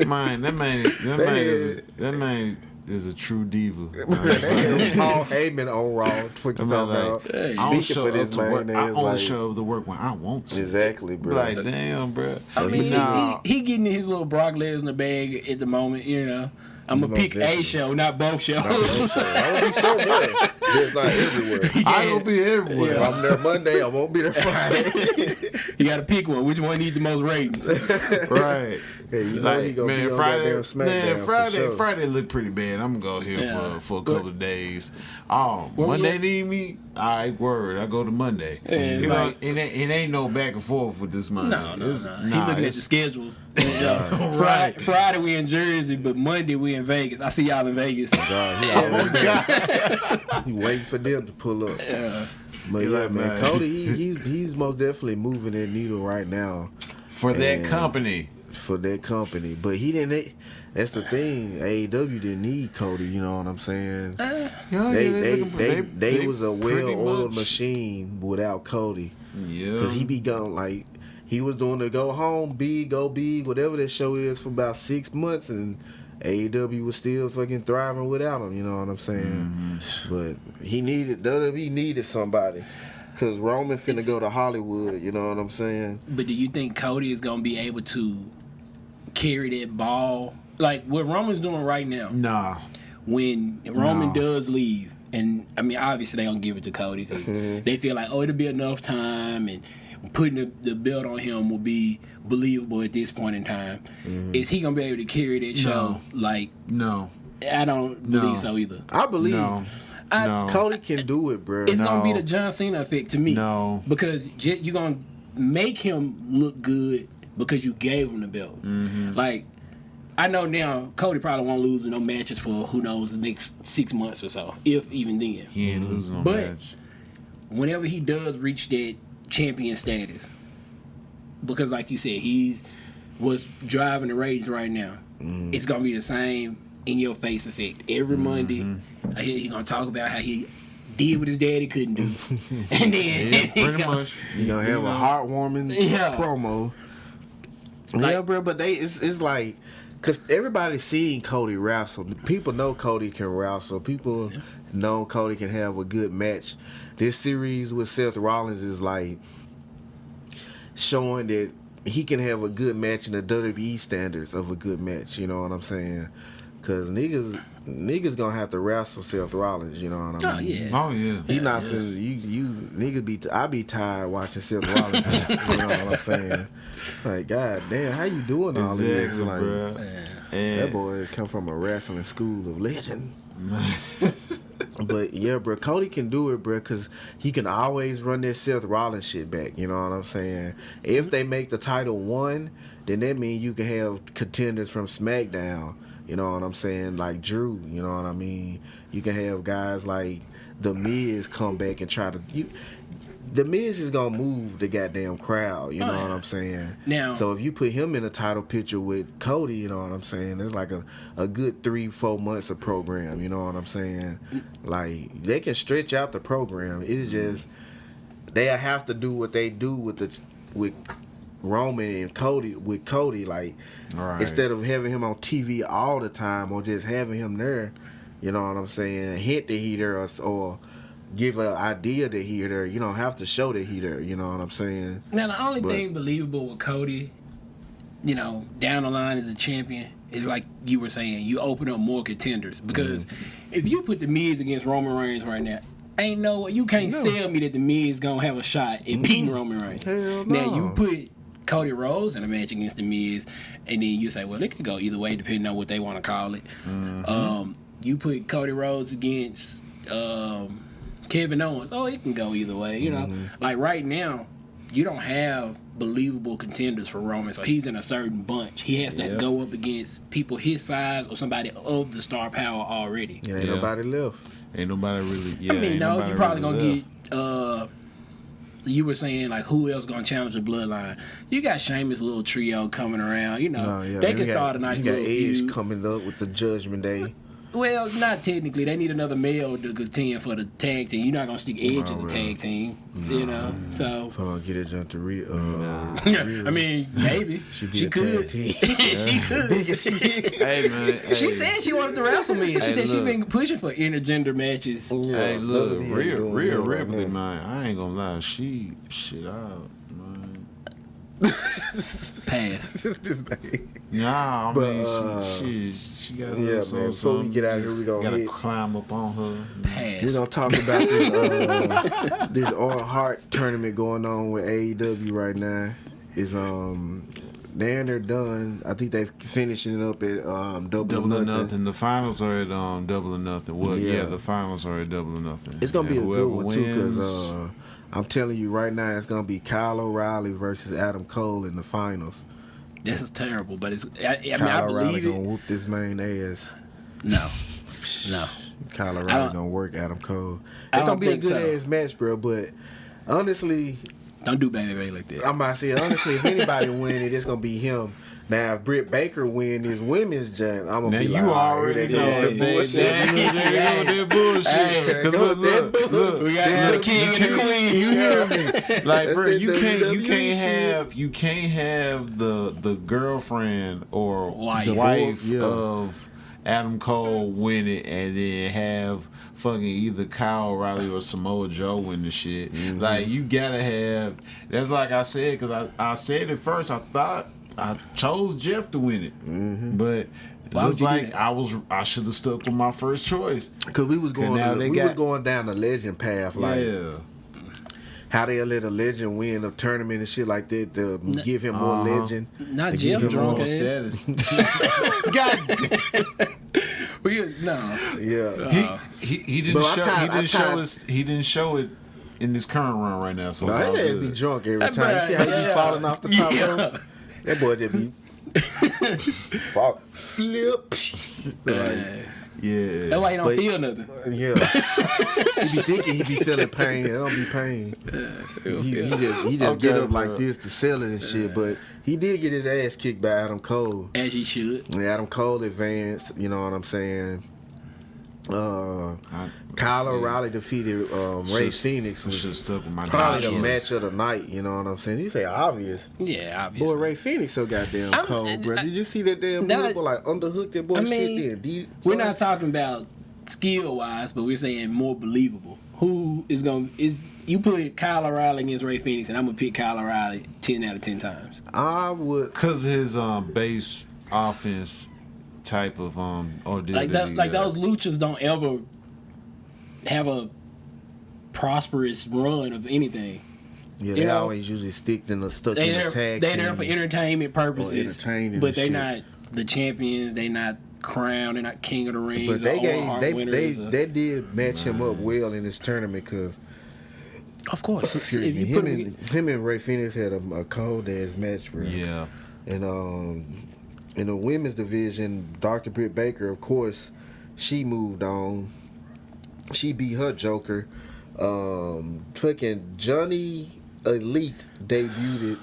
man, that man is a true diva. Paul Heyman on Raw. What you talking about? Hey. I only Speaking show for up this to work. man, I it's only like- show up to work when I want to. Exactly, bro. Like, damn, bro. I mean, Nah. he getting his little Brock Lesnar bag at the moment, you know. I'm going to Most pick definitely. a show, not both shows. I won't be somewhere, just not everywhere. I don't be everywhere. If I'm there Monday, I won't be there Friday. You got to pick one. Which one needs the most ratings? Right. Hey, you know he gonna be on goddamn SmackDown for sure. Friday look pretty bad. I'm gonna go here Yeah. for a couple of days. Oh, Well, Monday yeah. need me? Alright, word. I go to Monday. Yeah, You like- know, it ain't no back and forth with this man. No. He It's- looking at the schedule. Friday we in Jersey, but Monday we in Vegas. I see y'all in Vegas. God, he already there. He waiting for them to pull up. But yeah, man, Cody, he's most definitely moving that needle right now for that And- company. for that company. But he didn't. That's the thing. AEW didn't need Cody. You know what I'm saying? They was a well-oiled machine without Cody. Yeah. Because he be gone, like, he was doing the go home, go big, whatever that show is for about 6 months, and AEW was still fucking thriving without him, you know what I'm saying? But WWE needed somebody. Because Roman finna go to Hollywood, you know what I'm saying? But do you think Cody is going to be able to carry that ball? Like what Roman's doing right now. Nah. When Roman does leave, and I mean, obviously they don't give it to Cody because they feel like, oh, it'll be enough time, and putting the belt on him will be believable at this point in time. Is he gonna be able to carry that show? Like, No. I don't believe so either. I believe No. Cody can do it, bro. It's gonna be the John Cena effect to me. No. Because you're gonna make him look good because you gave him the belt. Like, I know now Cody probably won't lose no matches for who knows the next 6 months or so, if even then. He ain't losing no But- match. Whenever he does reach that champion status, because like you said, he's was driving the ratings right now. It's gonna be the same in your face effect every Monday. He gonna talk about how he did what his daddy couldn't do, and then Yeah, pretty much. You're gonna have a heartwarming Yeah. promo. Like- Yeah, bro, but it's like, cause everybody's seeing Cody wrestle. People know Cody can wrestle. People know Cody can have a good match. This series with Seth Rollins is like showing that he can have a good match in the WWE standards of a good match. You know what I'm saying? Cause niggas gonna have to wrestle Seth Rollins. You know what I mean? Oh yeah. Oh yeah. He not finna, you niggas I be tired watching Seth Rollins. You know what I'm saying? Like, god damn, how you doing all this? Exactly, Like, bro. that And boy come from a wrestling school of legend. But yeah, bro, Cody can do it, bro, because he can always run that Seth Rollins shit back. You know what I'm saying? If they make the title one, then that means you can have contenders from SmackDown. You know what I'm saying? Like Drew. You know what I mean? You can have guys like The Miz come back and try to. The Miz is gonna move the goddamn crowd. You know what I'm saying? Now- so if you put him in a title picture with Cody, you know what I'm saying? It's like a good 3-4 months of program. You know what I'm saying? Like they can stretch out the program. It's just they have to do what they do with Roman and Cody. With Cody, like Right. instead of having him on TV all the time or just having him there, you know what I'm saying? Hit the heater or give an idea that he there. You don't have to show that he there. You know what I'm saying? Now the only But- thing believable with Cody down the line as a champion, it's like you were saying, you open up more contenders. Because if you put The Miz against Roman Reigns right now, ain't no way. You can't sell me that The Miz gonna have a shot at beating Roman Reigns. Hell no. Now, you put Cody Rhodes in a match against The Miz, and then you say, well, it could go either way depending on what they want to call it. You put Cody Rhodes against Kevin Owens. Oh, it can go either way. Like right now, you don't have believable contenders for Roman, so he's in a certain bunch. He has to go up against people his size or somebody of the star power already. Yeah, ain't nobody left. Ain't nobody really. Yeah, I mean, no, you probably really gonna get. You were saying like who else gonna challenge the Bloodline? You got Sheamus' little trio coming around. They can start a nice little Edge feud. coming up with the Judgment Day. Well, not technically. They need another male to contend for the tag team. You're not gonna stick Edge as a tag team, So If I'm gonna get it jump to I mean, maybe she could. Team. She could. Hey man, She said she wanted to wrestle me. She said she been pushing for intergender matches. Hey, look, Rhea Ripley, man. I ain't gonna lie, she shit out, man. Pass. This baby. Nah, I But, mean, she got man. Before we get out of here, we gonna gotta climb up on her. Pass. We're gonna talk about this this Owen Hart tournament going on with AEW right now. Is they're done. I think they're finishing it up at Double or Nothing. The finals are at Double or Nothing. Well, Yeah. the finals are at Double or Nothing. It's gonna be a whoever good one too, wins- because I'm telling you right now, it's gonna be Kyle O'Reilly versus Adam Cole in the finals. This is terrible, but it's. I Kyle O'Reilly believe gonna it. whoop this man ass. No. Kyle O'Reilly gonna work Adam Cole. I It's gonna don't be a think good so. ass match, bro. But honestly, Don't do baby like that. I'm about to say, honestly, if anybody win it, it's gonna be him. Now, if Britt Baker win his women's giant, I'm gonna Now be you like, already know that bullshit. bullshit. Cause look, we got the king and the queen. You hear me? Like, That's bro, that you WWE can't have the girlfriend or Wife. the wife Yeah. of Adam Cole win it and then have fucking either Kyle O'Reilly or Samoa Joe win the shit. Like, you gotta have. That's like I said, because I said it first. I thought I chose Jeff to win it, but it Why looks would you like do I should have stuck with my first choice. Cause we was going, now they got- going down the legend path, like how they let a legend win a tournament and shit like that to give him more legend. Not to Jeff give him drunk more ass. status. God damn. No. Yeah. He didn't But show. He didn't show it in this current run right now. So No, it's all that ass be good. drunk every That time. You see how he bruh, be falling off the top Yeah. rope? That boy just be fall, flip. Yeah. That's why you don't But- feel nothing. Yeah. He be thinking he be feeling pain. It don't be pain. He just get Okay, up like bro. this to sell it and shit. But he did get his ass kicked by Adam Cole. As you should. And Adam Cole advanced, you know what I'm saying? Kyle O'Reilly defeated Ray Phoenix, Should have was stuck with my probably the Obvious. match of the night, you know what I'm saying? You say obvious. Yeah, obviously. Boy, Ray Phoenix so goddamn I'm- cold, bro. Did you see that damn Nah, boy like underhooked that boy I mean, shit there? We're not talking about skill wise, but we're saying more believable. Who is you put Kyle O'Reilly against Ray Phoenix, and I'm gonna pick Kyle O'Reilly 10 out of 10 times. I would. Because his base offense type of ordeal. Like those luchas don't ever have a prosperous run of anything. Yeah, You they know, always usually stuck in the They're tag. there for entertainment purposes, entertaining but and they're shit. not the champions. They're not crowned. They're not king of the rings. But they or gave Hart they winners or- did match him up well in this tournament because of course. If you him put and Ray Phoenix had a cold ass match, bro. Yeah. And in the women's division, Dr. Britt Baker, of course, she moved on. She beat her Joker. Fucking Johnny Elite debuted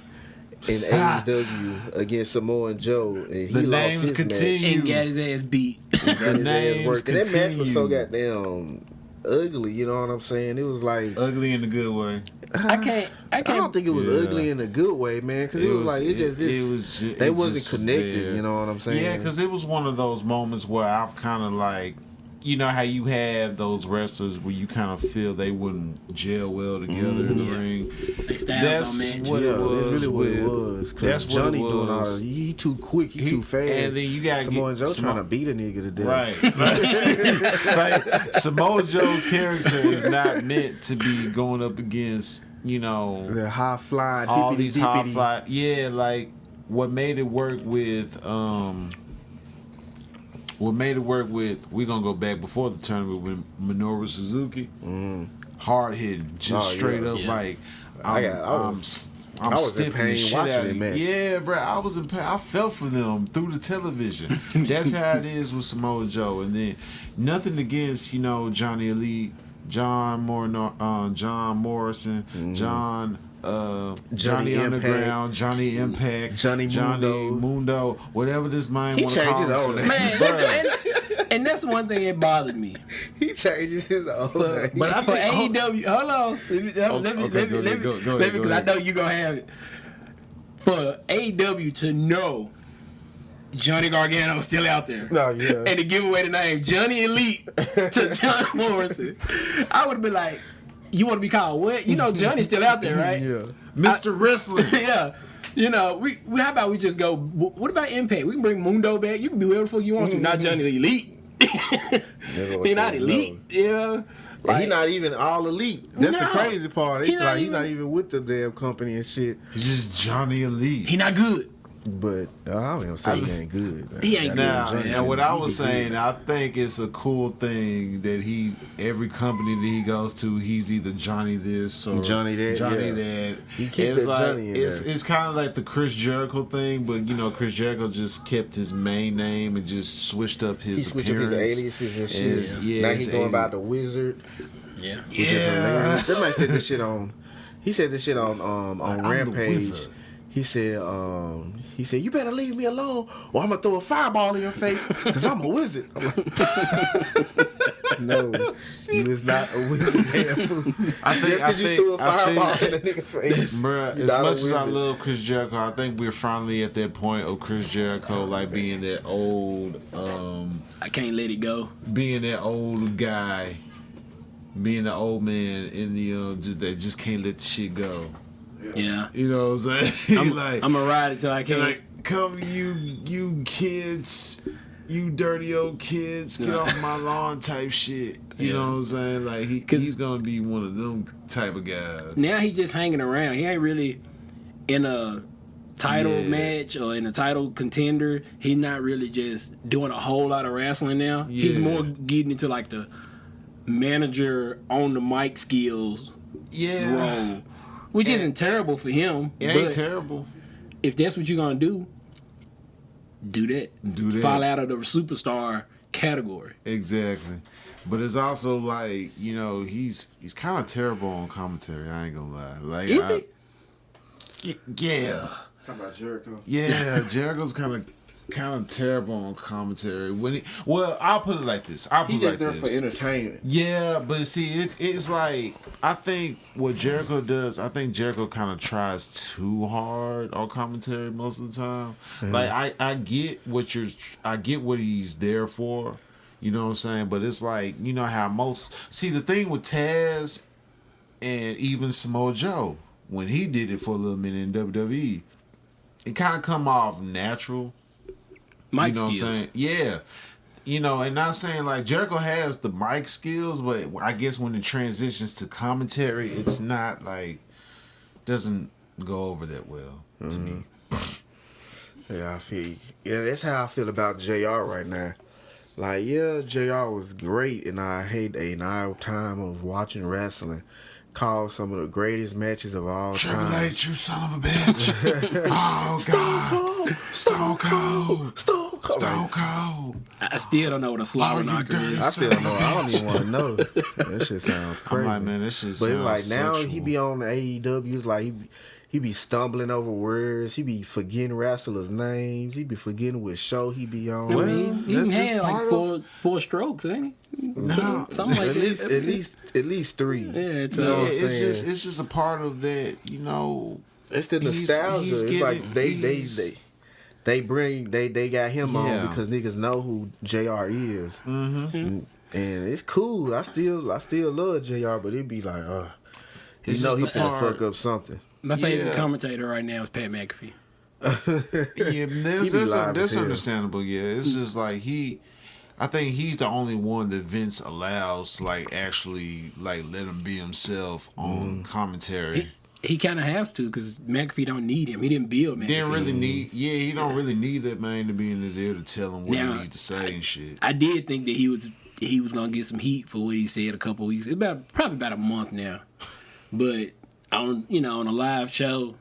in AEW against Samoa Joe, and he The lost names his continue. and got his ass beat. match. Got his ass names worked. And that match was so continue. goddamn ugly. You know what I'm saying? It was like Ugly in a good way. I can't. I don't think it was Yeah. ugly in a good way, man. Because it was like it just they it wasn't just was connected. there. You know what I'm saying? Yeah, because it was one of those moments where I've kind of like you know how you have those wrestlers where you kind of feel they wouldn't gel well together in the ring. They styles That's don't match. what it was. That's really what it with- was. That's what Johnny it was. doing all. He too quick. He too fast. And then you got Samoa Joe trying to beat a nigga to death. Right. Like Samoa Joe character is not meant to be going up against, you know, The high flying, all hippity these high dippity. fly. Yeah, like what made it work with we're gonna go back before the tournament with Minoru Suzuki. Hard hitting, just straight up Yeah. like I was in stiffing the pain shit watching out that of match. Yeah, bro, I was in pain. I felt for them through the television. That's how it is with Samoa Joe. And then nothing against, you know, Johnny Elite, John Morrison, Johnny Johnny Underground, Johnny Impact, Johnny Mundo, whatever this man He want to call changed his own himself. name. Man, and that's one thing that bothered me. He changes his own name. But I For think AEW, hold on. Let me, go because I ahead. know you gonna have it. For AEW to know Johnny Gargano still out there, No, yeah. and to give away the name Johnny Elite to John Morrison, I would have been like, "You want to be called what? You know Johnny's still out there, right?" Yeah. Mr. Wrestling. Yeah. You know, we how about we just go? What about Impact? We can bring Mundo back. You can be whoever the fuck you want to. Not Johnny Elite. He's not elite. You know, He not even all elite. That's the No. crazy part. He He's not like he's even- not even with the damn company and shit. He's just Johnny Elite. he not good. But I don't even say he ain't good. He ain't Now, good. and what I was He be saying, I think it's a cool thing that every company that he goes to, he's either Johnny this or Johnny that, Johnny yeah. that. He keep It's that like Johnny in it's there. it's kind of like the Chris Jericho thing, but you know, Chris Jericho just kept his main name and just switched up his He switched up his appearance. aliases and shit. Yeah, Now his he's going alias. by the Wizard. Yeah. Which is hilarious. That man said this shit on. He said this shit on the Rampage. Wizard. He said, you better leave me alone, or I'm gonna throw a fireball in your face, cause I'm a wizard. I'm like, no, you is not a wizard, damn fool. I think- Just cause you threw a fireball in a nigga face, Bruh, you as not a much as I wizard. love Chris Jericho, I think we're finally at that point of Chris Jericho like being that old I can't let it go. being that old guy, being the old man in the just can't let the shit go. Yeah. You know what I'm saying? I'm like gonna ride it till I can't. like come you kids, you dirty old kids, get No. off my lawn type shit. You Yeah. know what I'm saying? Like he's gonna be one of them type of guys. Now he just hanging around. He ain't really in a title Yeah. match or in a title contender. He's not really just doing a whole lot of wrestling now. He's Yeah. more getting into like the manager on the mic skills Yeah. role, which isn't terrible for him. It ain't but terrible. if that's what you're gonna do that. Do that. Fall out of the superstar category. Exactly. But it's also like, you know, he's kind of terrible on commentary. I ain't gonna lie. Like, Is he? Yeah, Talking about Jericho. yeah. Jericho's kind of terrible on commentary. Well, I'll put it like this. I'll put He's it just like there this. for entertainment. Yeah, but see, it's like I think what Jericho does. I think Jericho kind of tries too hard on commentary most of the time. Like I get what he's there for. You know what I'm saying? But it's like, you know how the thing with Taz and even Samoa Joe when he did it for a little minute in WWE, it kind of come off natural. Mic You know skills. what I'm saying? Yeah. You know, and not saying like Jericho has the mic skills, but I guess when it transitions to commentary, it's not like doesn't go over that well to me. Yeah, I feel you. Yeah, that's how I feel about JR right now. Like, yeah, JR was great, and I hate in our time of watching wrestling. Called some of the greatest matches of all Triple time. H, you son of a bitch! Oh God, Stone Cold, Stone Cold. I still don't know what a slobber Oh, you knocker dirty is. I still don't know. I don't even want to know. That shit sounds I'm crazy. like, man, that shit But it's like sounds now sexual. he be on AEW. It's like he be stumbling over words. He be forgetting wrestlers' names. He be forgetting what show he be on. I mean, he that's can just have like part four strokes, ain't he? No. Something like that. at least three. Yeah, it's You know what I'm it's saying? just a part of that, you know. It's the he's nostalgia. It's getting- like they got him Yeah. on because niggas know who JR is. Mm-hmm. And it's cool. I still love JR, but it'd be like, you It's know he just the finna part- fuck up something. My favorite Yeah. commentator right now is Pat McAfee. Yeah, He be live that's as hell. understandable. Yeah, it's just like I think he's the only one that Vince allows to like actually like let him be himself on commentary. He kind of has to because McAfee don't need him. He didn't build McAfee. Didn't really need, he don't really need that man to be in his ear to tell him what Now, he needs to say and shit. I did think that he was gonna get some heat for what he said a couple weeks. Probably about a month now, but on a live show,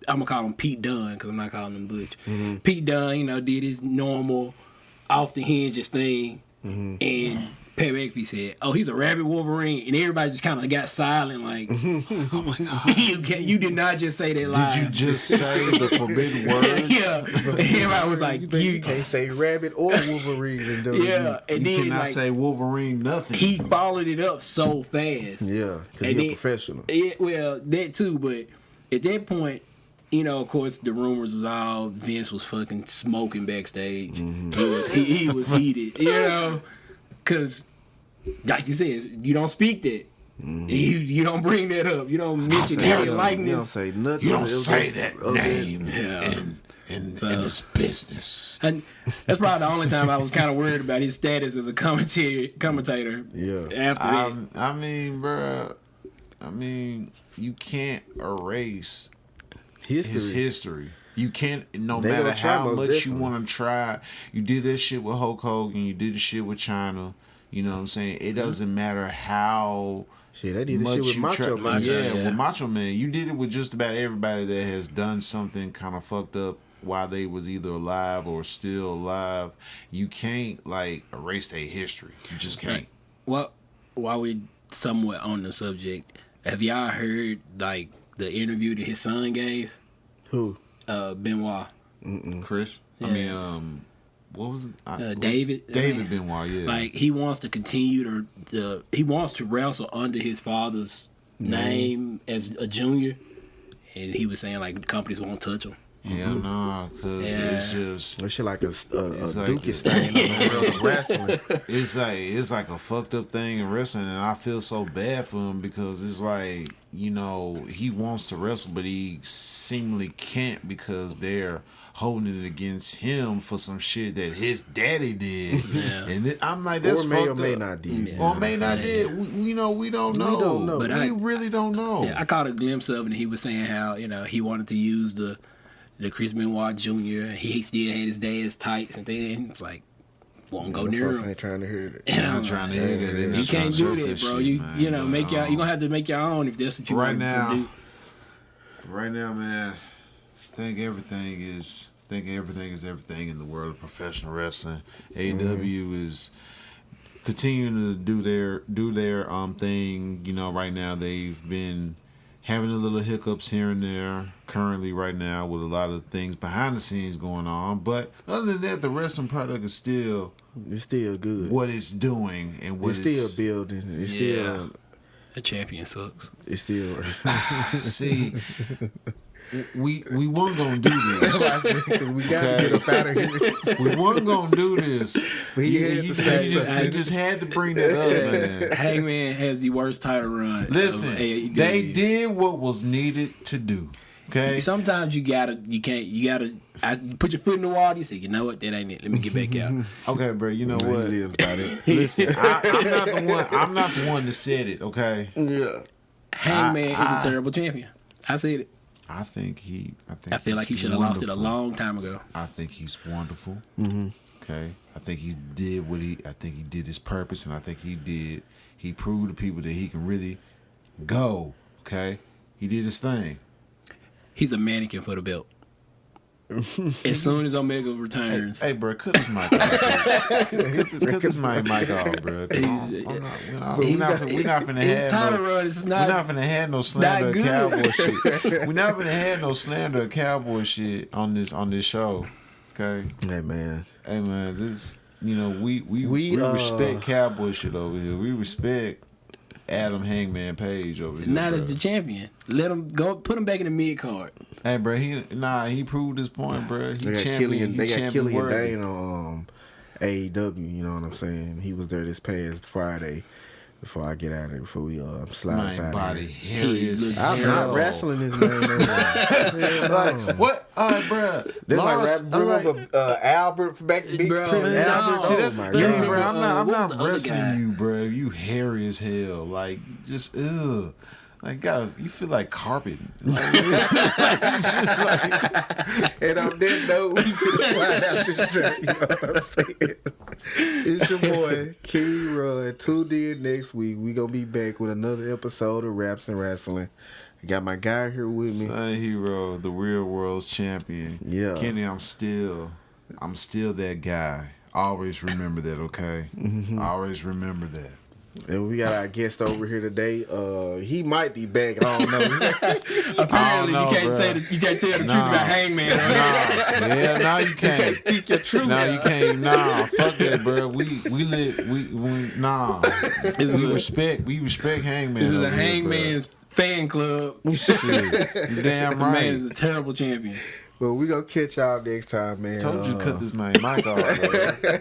I'm gonna call him Pete Dunne because I'm not calling him Butch. Pete Dunne, did his normal off the hinges thing, and Pat McAfee said, "Oh, he's a rabid Wolverine," and everybody just kind of got silent, like, "Oh my god, you did not just say that live." Did you just say the forbidden words? Yeah, and everybody was like, You can't say rabbit or Wolverine in WWE. Yeah, and You then cannot say Wolverine nothing. he followed it up so fast. Yeah, because And he's a then- professional. Yeah, well, that too, but at that point, of course, the rumors was all Vince was fucking smoking backstage. He was heated, because, like you said, you don't speak that. You don't bring that up. You don't mention any likeness. You don't say nothing. You don't say that name Yeah. in this business. And that's probably the only time I was kind of worried about his status as a commentator. Yeah. After that. I mean, bruh, you can't erase his history. You can't, no They matter gonna try how most much you definitely. want to try. You did that shit with Hulk Hogan. You did the shit with China. You know what I'm saying? It doesn't matter how Shit, they did this much shit with you Macho try. Man. Yeah, with Macho Man. You did it with just about everybody that has done something kind of fucked up while they was either alive or still alive. You can't, like, erase their history. You just can't. Well, while we somewhat on the subject, have y'all heard like the interview that his son gave? Who? Benoit. Chris? Yeah. I mean, what was it? David. David Benoit, yeah. Like he wants to continue he wants to wrestle under his father's name as a junior, and he was saying like the companies won't touch him. Hell no, because it's just That shit like a like dookie it. stain on the world of wrestling. it's like a fucked up thing in wrestling, and I feel so bad for him because it's like, he wants to wrestle, but he seemingly can't because they're holding it against him for some shit that his daddy did. Yeah. And I'm like, that's Or may or fucked may up. not did. Yeah. Or may not Yeah. did. We don't know. We don't know. But We really don't know. Yeah, I caught a glimpse of it, and he was saying how he wanted to use the Chris Benoit Jr. He still had his dad's tights and then was like, won't go The near folks him. ain't trying to hear it. They're not trying to hear that. They're not You trying can't to do trust that, bro. shit, You man. you know But, make you're gonna have to make your own if that's what you Right want now, to do. Right now, man, I think everything is everything in the world of professional wrestling. AEW is continuing to do their thing. Right now they've been having a little hiccups here and there currently right now with a lot of things behind the scenes going on. But other than that, the wrestling product is still It's still good. what it's doing and what It's still building. It's Yeah. The champion sucks. It's still. See, we weren't gonna do this. We gotta get up out of here. We weren't gonna do this. But he had to say you something. just had to bring that up, man. Hangman has the worst title run. Listen, of AEW. they did what was needed to do. Okay, Sometimes you gotta put your foot in the water. You say, you know what, that ain't it. Let me get back out. okay, bro. You know He what? lives by it. Listen, I'm not the one that said it. Okay, Yeah. Hangman is a terrible champion. I said it. I feel like he he's should have lost it a wonderful. long time ago. I think he's wonderful. Mm-hmm. Okay, I think he did his purpose, and I think he proved to people that he can really go. Okay, he did his thing. He's a mannequin for the belt. As soon as Omega returns, Hey, bro, cut this mic off. Cut this mic off, bro. We're not finna his have title no. run is We're not. not finna have no slander of good. cowboy shit. We're not finna have no slander of cowboy shit on this show. Okay, Hey, man. hey man, this we respect cowboy shit over here. We respect Adam Hangman Page over here. Not bro. as the champion. Let him go. Put him back in the mid card. Hey, bro, he proved his point, bro. He They got champion. Killian. He They got champion Killian worthy. Dane on AEW. You know what I'm saying? He was there this past Friday. Before I get out of here, before we slide My out body of here. hairy as I'm hell. not wrestling this man. Like what? All right, bro. That's remember Albert from back Big Bro, Prince no. Albert. See, that's the my thing, God. bro. I'm What was not the other wrestling guy? you, bro. You hairy as hell. Like, just ugh. Like, you feel like carpet. Like, it's just like, And on that note, we finna slide out this joint. You know what I'm saying? It's your boy, King Run. Tuned in next week. We gonna be back with another episode of Raps and Wrestling. I got my guy here with me. Son Hero, the real world's champion. Yeah. Kenny, I'm still that guy. Always remember that, okay? Always remember that. And we got our guest over here today. He might be back. I don't know. Apparently, know, you can't bruh. you can't tell the truth Nah. about Hangman. Yeah, now you You can't can't. speak your truth. No, you can't. Nah, fuck that, bro. We nah. We respect Hangman. This is over a here, Hangman's fan club. bruh. Shit, you damn The man right. is a terrible champion. Well, we gonna catch y'all next time, man. Told you to cut this man mic off, bro.